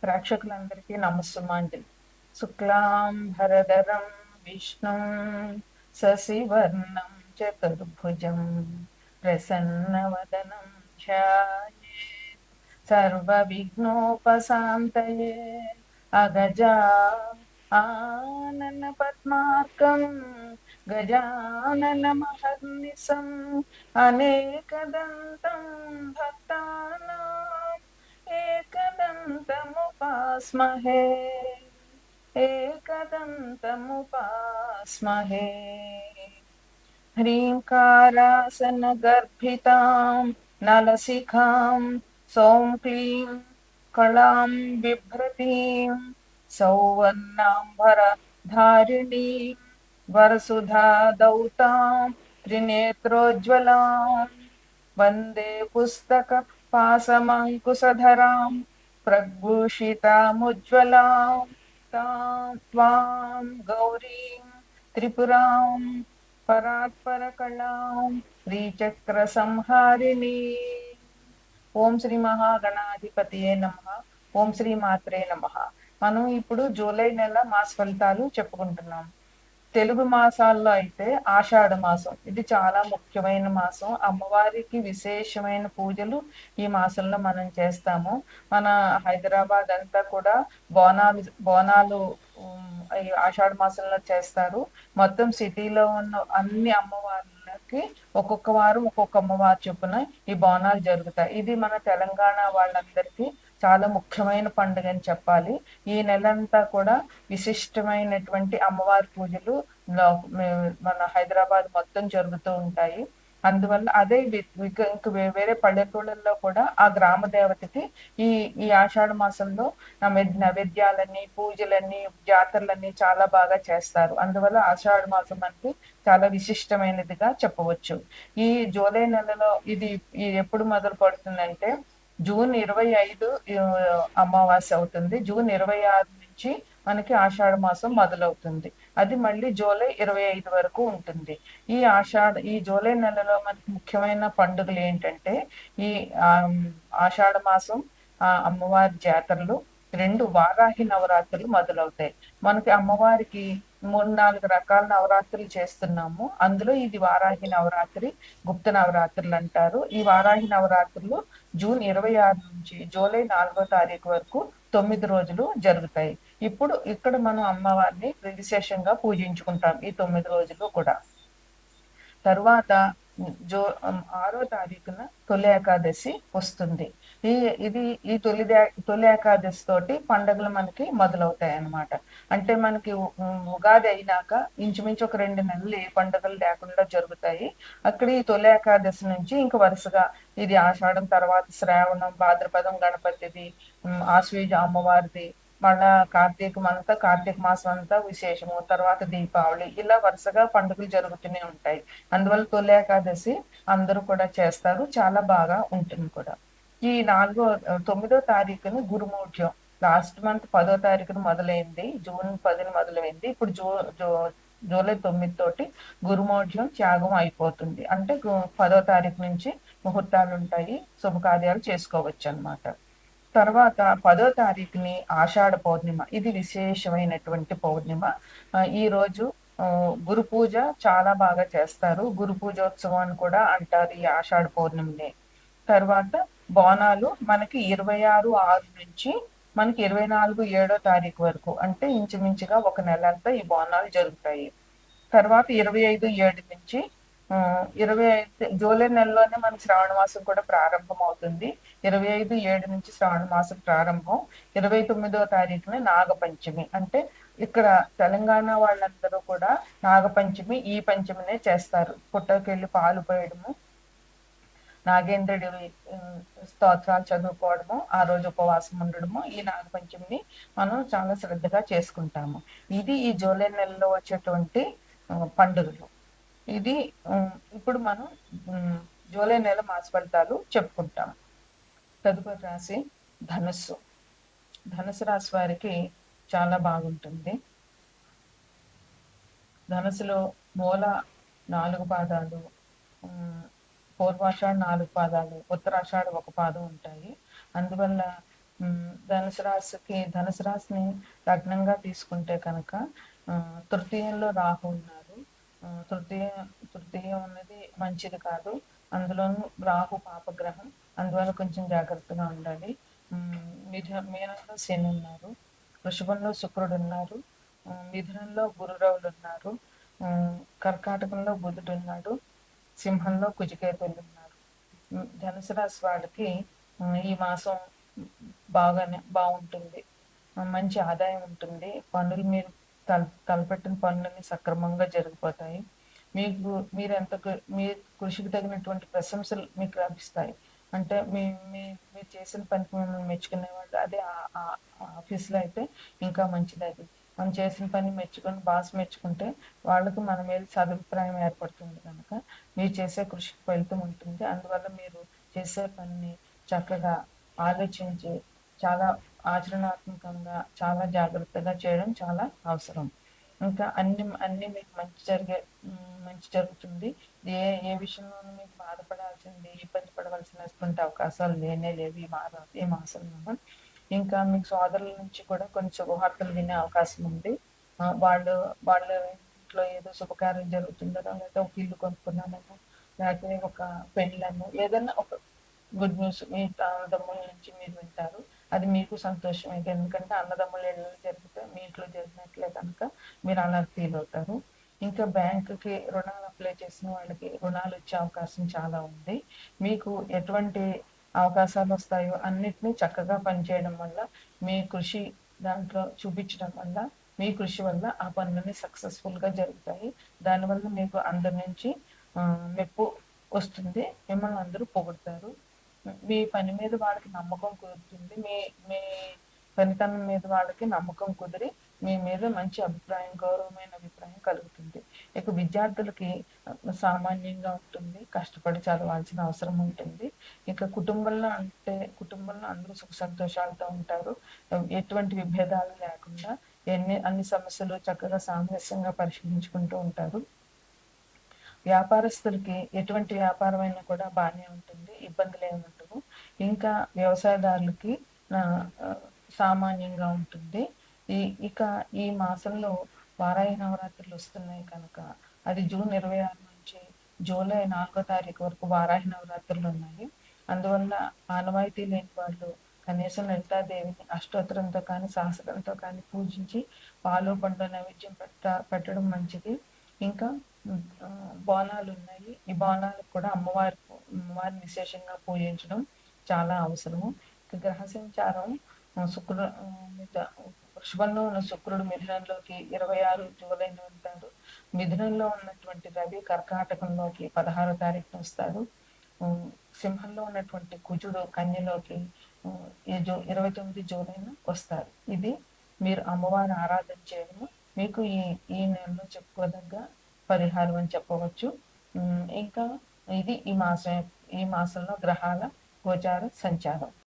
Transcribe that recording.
ప్రేక్షకులందరికీ నమస్సుమాంజలి. శుక్లాం భరధరం విష్ణుం శశివర్ణం చతుర్భుజం ప్రసన్నవదనం ధ్యాయేత్ సర్వవిఘ్నోపశాంతయే అగజా ఆనన పద్మార్కం గజానన మహర్నిశం అనేకదంతం భక్తానాం एकदन्तमुपास्महे एकदन्तमुपास्महे ह्रीङ्कारासनगर्भितां नलशिखां सौं क्लीं कलां बिभ्रतीं सौवर्णाम्बरधारिणीं वरसुधादौतां त्रिनेत्रोज्ज्वलां वन्दे पुस्तकपाशमङ्कुशधरां प्रभूषितामुज्ज्वलां तां त्वां गौरीं त्रिपुरां परात्परकलां श्रीचक्रसंहारिणी. ఓం శ్రీ మహాగణాధిపతియే నమః. ఓం శ్రీ మాత్రే నమః. మనం ఇప్పుడు జూలై నెల మాస ఫలితాలు చెప్పుకుంటున్నాం. తెలుగు మాసాల్లో అయితే ఆషాఢ మాసం ఇది చాలా ముఖ్యమైన మాసం. అమ్మవారికి విశేషమైన పూజలు ఈ మాసంలో మనం చేస్తాము. మన హైదరాబాద్ అంతా కూడా బోనాలు ఈ ఆషాఢ మాసంలో చేస్తారు. మొత్తం సిటీలో ఉన్న అన్ని అమ్మవార్లకి ఒక్కొక్క వారం ఒక్కొక్క అమ్మవారు చొప్పున ఈ బోనాలు జరుగుతాయి. ఇది మన తెలంగాణ వాళ్ళందరికీ చాలా ముఖ్యమైన పండుగ అని చెప్పాలి. ఈ నెలంతా కూడా విశిష్టమైనటువంటి అమ్మవారి పూజలు మన హైదరాబాద్ మొత్తం జరుగుతూ ఉంటాయి. అందువల్ల అదే ఇంకా వేరే పల్లెటూళ్ళల్లో కూడా ఆ గ్రామ దేవతకి ఈ ఈ ఆషాఢ మాసంలో నైవేద్యాలని, పూజలని, జాతరలని చాలా బాగా చేస్తారు. అందువల్ల ఆషాఢ మాసం మనకి చాలా విశిష్టమైనదిగా చెప్పవచ్చు. ఈ జూలై నెలలో ఇది ఎప్పుడు మొదలు పడుతుందంటే జూన్ 25 అమావాస్య అవుతుంది. జూన్ 26 నుంచి మనకి ఆషాఢ మాసం మొదలవుతుంది. అది మళ్ళీ జూలై 25 వరకు ఉంటుంది. ఈ జూలై నెలలో మనకి ముఖ్యమైన పండుగలు ఏంటంటే ఈ ఆషాఢ మాసం అమ్మవారి జాతరలు, 2 వారాహి నవరాత్రులు మొదలవుతాయి. మనకి అమ్మవారికి 3-4 రకాల నవరాత్రులు చేస్తున్నాము. అందులో ఇది వారాహి నవరాత్రి, గుప్త నవరాత్రులు అంటారు. ఈ వారాహి నవరాత్రులు జూన్ 26 నుంచి జూలై 4వ తారీఖు వరకు 9 రోజులు జరుగుతాయి. ఇప్పుడు ఇక్కడ మనం అమ్మవారిని విశేషంగా పూజించుకుంటాం ఈ 9 రోజులు కూడా. తరువాత 6వ తారీఖున తొలి ఏకాదశి వస్తుంది. ఈ తొలి ఏకాదశి తోటి పండుగలు మనకి మొదలవుతాయి అన్నమాట. అంటే మనకి ఉగాది అయినాక ఇంచుమించు ఒక 2 నెలలు ఏ పండుగలు లేకుండా జరుగుతాయి. అక్కడ ఈ తొలి ఏకాదశి నుంచి ఇంక వరుసగా ఇది ఆషాఢం, తర్వాత శ్రావణం, భాద్రపదం గణపతిది, ఆశ్వీజ అమ్మవారిది, మళ్ళా కార్తీక మాసం అంతా విశేషము, తర్వాత దీపావళి, ఇలా వరుసగా పండుగలు జరుగుతూనే ఉంటాయి. అందువల్ల తొలి ఏకాదశి అందరూ కూడా చేస్తారు, చాలా బాగా ఉంటుంది కూడా. ఈ 9వ తారీఖున గురుమూఢ్యం, లాస్ట్ మంత్ 10వ తారీఖున మొదలైంది, జూన్ 10న మొదలైంది. ఇప్పుడు జూలై 9 తోటి గురుమూఢ్యం త్యాగం అయిపోతుంది. అంటే 10వ తారీఖు నుంచి ముహూర్తాలు ఉంటాయి, శుభకార్యాలు చేసుకోవచ్చు అన్నమాట. తర్వాత 10వ తారీఖుని ఆషాఢ పౌర్ణిమ, ఇది విశేషమైనటువంటి పౌర్ణిమ. ఈ రోజు గురు పూజ చాలా బాగా చేస్తారు. గురు పూజోత్సవం అని కూడా అంటారు ఈ ఆషాఢ పౌర్ణమిని. తర్వాత బోనాలు మనకి 26/6 నుంచి మనకి 24/7 తారీఖు వరకు, అంటే ఇంచుమించుగా ఒక నెల అంతా ఈ బోనాలు జరుగుతాయి. తర్వాత 25/7 నుంచి 25 జూలై నెలలోనే మనకి శ్రావణ మాసం కూడా ప్రారంభం అవుతుంది. 25/7 నుంచి శ్రావణ మాసం ప్రారంభం. 29వ తారీఖున నాగపంచమి. అంటే ఇక్కడ తెలంగాణ వాళ్ళందరూ కూడా నాగపంచమి ఈ పంచమినే చేస్తారు. పుట్టకెళ్ళి పాలు పోయడము, నాగేంద్రుడి స్తోత్రాలు చదువుకోవడము, ఆ రోజు ఉపవాసం ఉండడము, ఈ నాగపంచమిని మనం చాలా శ్రద్ధగా చేసుకుంటాము. ఇది ఈ జూలై నెలలో వచ్చేటువంటి పండుగలు. ఇది ఇప్పుడు మనం జూలై నెల మాస ఫలితాలు చెప్పుకుంటాం. తదుపరి రాశి ధనుస్సు. ధనుసు రాశి వారికి చాలా బాగుంటుంది. ధనుసులో మూల 4 పాదాలు, పూర్వాషాఢ 4 పాదాలు, ఉత్తరాషాఢ 1 పాదం ఉంటాయి. అందువల్ల ధనుసు రాశిని లగ్నంగా తీసుకుంటే కనుక తృతీయంలో రాహు ఉన్నారు. తృతీయ తృతీయం అనేది మంచిది కాదు. అందులోనూ రాహు పాపగ్రహం. అందువల్ల కొంచెం జాగ్రత్తగా ఉండాలి. మీనంలో శని ఉన్నారు. వృషభంలో శుక్రుడు ఉన్నారు. మిథునంలో గురురవులు ఉన్నారు. కర్కాటకంలో బుధుడు ఉన్నాడు. సింహంలో కుజకేతువులు ఉన్నారు. ధనుసు రాశి వాళ్ళకి ఈ మాసం బాగుంటుంది. మంచి ఆదాయం ఉంటుంది. పనులు మీరు తలపెట్టిన పనులన్నీ సక్రమంగా జరిగిపోతాయి. మీకు మీ కృషికి తగినటువంటి ప్రశంసలు మీకు లభిస్తాయి. అంటే మీరు చేసిన పనికి మిమ్మల్ని మెచ్చుకునేవాళ్ళు అదే ఆఫీస్లో అయితే ఇంకా మంచిది అది. మనం చేసిన పని మెచ్చుకొని బాస్ మెచ్చుకుంటే వాళ్ళకి మన మీద సదభిప్రాయం ఏర్పడుతుంది కనుక మీరు చేసే కృషికి ఫలితం ఉంటుంది. అందువల్ల మీరు చేసే పనిని చక్కగా ఆలోచించి చాలా ఆచరణాత్మకంగా చాలా జాగ్రత్తగా చేయడం చాలా అవసరం. ఇంకా అన్ని మీకు మంచి జరుగుతుంది. ఏ ఏ విషయంలోనూ మీకు బాధపడాల్సింది ఇబ్బంది పడవలసినటువంటి అవకాశాలు లేవు ఈ మాసంలో. ఇంకా మీకు సోదరుల నుంచి కూడా కొన్ని శుభవార్తలు వినే అవకాశం ఉంది. వాళ్ళు వాళ్ళ ఇంట్లో ఏదో శుభకార్యం జరుగుతుందనో లేకపోతే ఒక ఇల్లు కొనుక్కున్నానో లేకపోతే ఒక పెళ్ళనో ఏదన్నా ఒక గుడ్ న్యూస్ మీ అన్నదమ్ముల నుంచి మీరు వింటారు. అది మీకు సంతోషమే. ఎందుకంటే అన్నదమ్ముల ఇళ్ళలో జరిగితే మీ ఇంట్లో జరిగినట్లే కనుక మీరు అలా ఫీల్ అవుతారు. ఇంకా బ్యాంకుకి రుణాలు అప్లై చేసిన వాళ్ళకి రుణాలు వచ్చే అవకాశం చాలా ఉంది. మీకు ఎటువంటి అవకాశాలు వస్తాయో అన్నిటినీ చక్కగా పనిచేయడం వల్ల మీ కృషి దాంట్లో చూపించడం వల్ల మీ కృషి వల్ల ఆ పనులన్నీ సక్సెస్ఫుల్గా జరుగుతాయి. దానివల్ల మీకు అందరి నుంచి మెప్పు వస్తుంది. మిమ్మల్ని అందరూ పొగుడుతారు. మీ పని మీద వాళ్ళకి నమ్మకం కుదురుతుంది. మీ మీ పనితనం మీద వాళ్ళకి నమ్మకం కుదిరి మీ మీద మంచి అభిప్రాయం గౌరవమైన అభిప్రాయం కలుగుతుంది. ఇక విద్యార్థులకి సామాన్యంగా ఉంటుంది. కష్టపడి చదవాల్సిన అవసరం ఉంటుంది. ఇక కుటుంబంలో అందరూ సుఖ సంతోషాలతో ఉంటారు. ఎటువంటి విభేదాలు లేకుండా అన్ని సమస్యలు చక్కగా సామరస్యంగా పరిష్కరించుకుంటూ ఉంటారు. వ్యాపారస్తులకి ఎటువంటి వ్యాపారం అయినా కూడా బాగానే ఉంటుంది. ఇబ్బందులు ఏమి ఉండవు. ఇంకా వ్యవసాయదారులకి సామాన్యంగా ఉంటుంది. ఇక ఈ మాసంలో వారాహి నవరాత్రులు వస్తున్నాయి కనుక అది జూన్ 26 నుంచి జూలై 4వ తారీఖు వరకు వారాహి నవరాత్రులు ఉన్నాయి. అందువల్ల ఆనవాయితీ లేని వాళ్ళు కనీసం లలితాదేవిని అష్టోత్తరంతో కానీ సహస్రంతో కానీ పూజించి పాలు పండ్ల నైవేద్యం పెట్టడం మంచిది. ఇంకా బోనాలు ఉన్నాయి. ఈ బోనాలకు కూడా అమ్మవారిని విశేషంగా పూజించడం చాలా అవసరము. గ్రహ సంచారం వృషభంలో ఉన్న శుక్రుడు మిథునంలోకి 26 జూలైన వెళ్తాడు. మిథునంలో ఉన్నటువంటి రవి కర్కాటకంలోకి 16వ తారీఖున వస్తాడు. సింహంలో ఉన్నటువంటి కుజుడు కన్యలోకి 29 జూలైన వస్తారు. ఇది మీరు అమ్మవారి ఆరాధన చేయడము మీకు ఈ నెలలో చెప్పుకోదగ్గ పరిహారం అని చెప్పవచ్చు. ఇంకా ఇది ఈ మాసంలో గ్రహాల గోచార సంచారం.